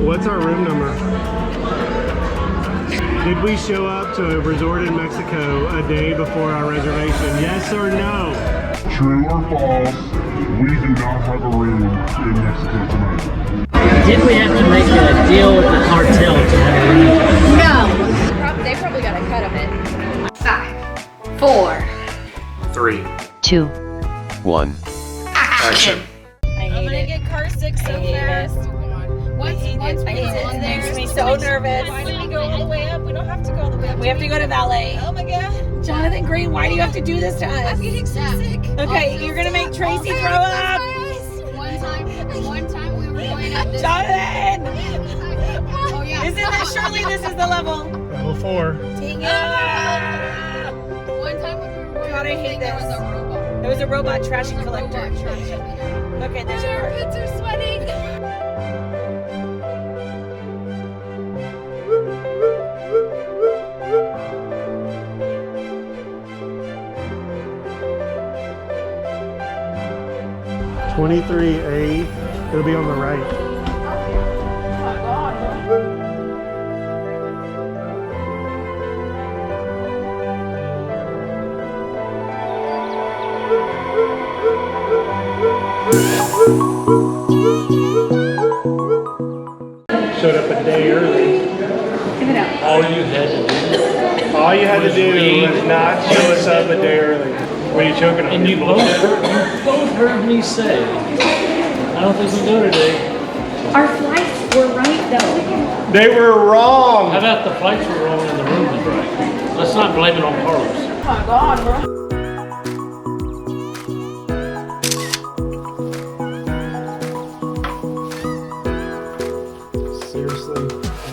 What's our room number? Did we show up to a resort in Mexico a day before our reservation? Yes or no? True or false, we do not have a room in Mexico tonight. Did we have to make a deal with the cartel to have a room? No. They probably got a cut of it. 5, 4, 3, 2, 1. action. I'm gonna get car sick so fast. Once It makes me so nervous. Why do we go all the way up? We don't have to go all the way up. We have to go to valet. Oh my god. Jonathan Green, why do you have to do this to us? I'm getting so sick. Okay, you're gonna make Tracy throw up. One time we were going up this. Jonathan! Oh yeah. Isn't that surely this is the level? level 4. Dang it. One time when we were going God, I hate there was this. a robot. There was a robot trash collector. Okay, there's a Our car. pits are sweating. $23A. It'll be on the right. Showed up a day early. Give it up. All you had to do. All you had to do was not show us up a day early. What are you choking on? And you both heard me say, I don't think we go today. Our flights were right though. They were How wrong. about the flights were wrong and the room was right? Let's not blame it on Carlos. Oh my god, bro. Seriously,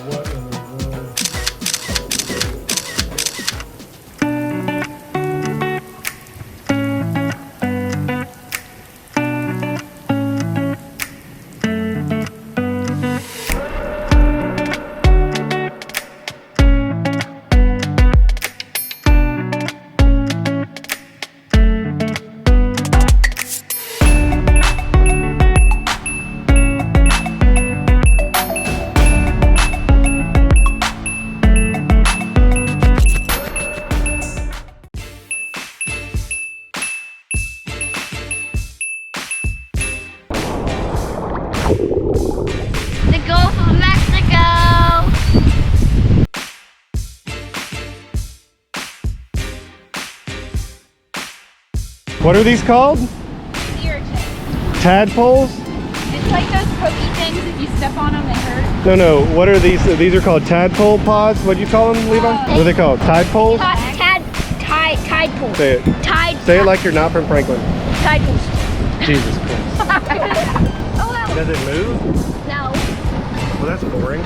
what in the world? The Gulf of Mexico. What are these called? Sea urchin. Tadpoles? It's like those pokey things. If you step on them, they hurt. No. What are these? These are called tadpole pods. What do you call them, Levi? What are they called? Tide poles? Tide pool. Say it. Tide. Say it like you're not from Franklin. Tide pools. Jesus Christ. Oh well. Does it move? No. Well, that's boring.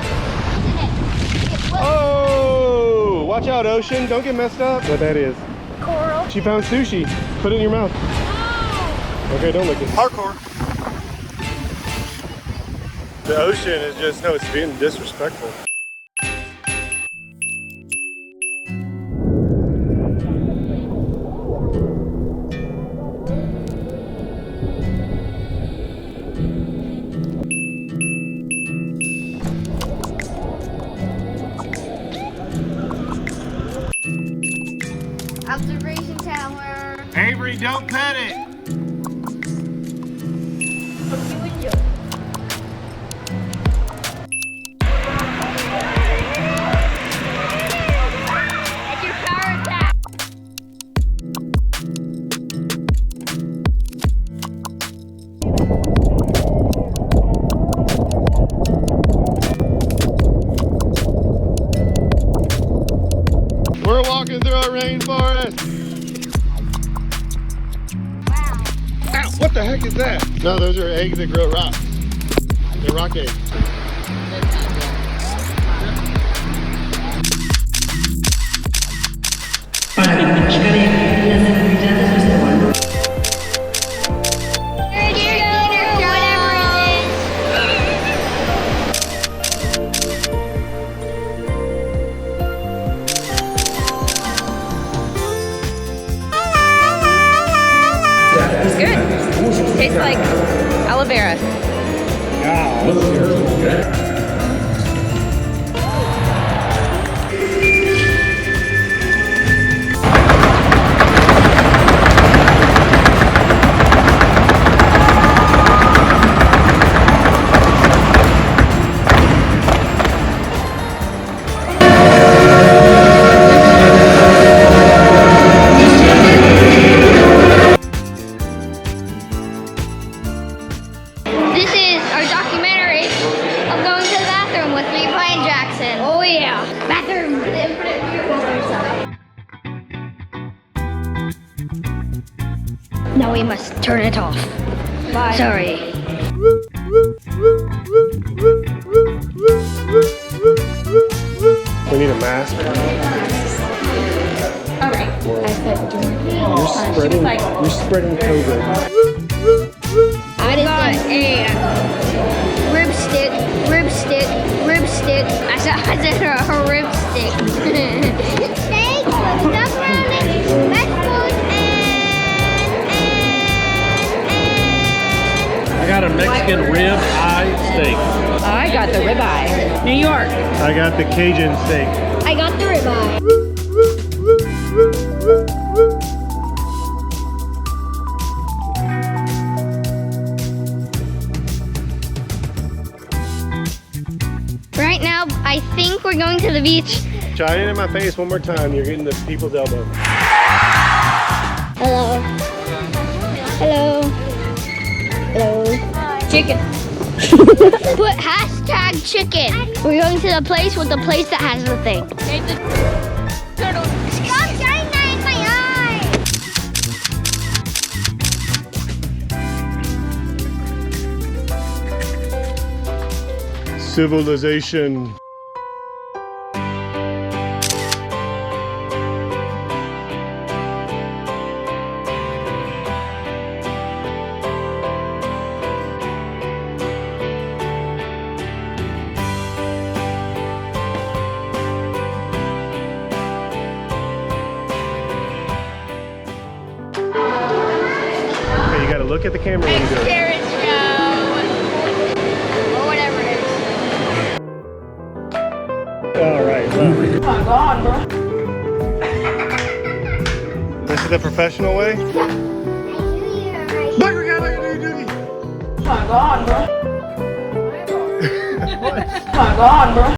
Oh! Watch out, Ocean. Don't get messed up. What that is? Coral. She found sushi. Put it in your mouth. Okay, don't lick it. Parkour. The ocean is just, no, it's being disrespectful. Observation tower. Avery, don't pet it. It's your power attack. We're walking through a rainforest. Wow. Ow, what the heck is that? No, those are eggs that grow rocks. They're rock eggs. It's good. Tastes like aloe vera. Yeah. we must turn it off. Sorry. We need a mask. All right. I said You're spreading COVID. I got a rib stick. I said a rib stick. Steak, macaroni, vegetables, I got a Mexican rib eye steak. I got the ribeye. New York. I got the Cajun steak. I got the ribeye. Right now, I think we're going to the beach. Try it in my face one more time. You're getting the people's elbow. Hello. Hello. Hello. Chicken. Put hashtag chicken. We're going to the place with the place that has the thing. Stop shining that in my eye. Civilization. Okay, you gotta look at the camera when you do it. Xcaret show. Or whatever it is. All right, well. Oh my God, bro. This is the professional way? Oh my God, bro. Oh my God, bro.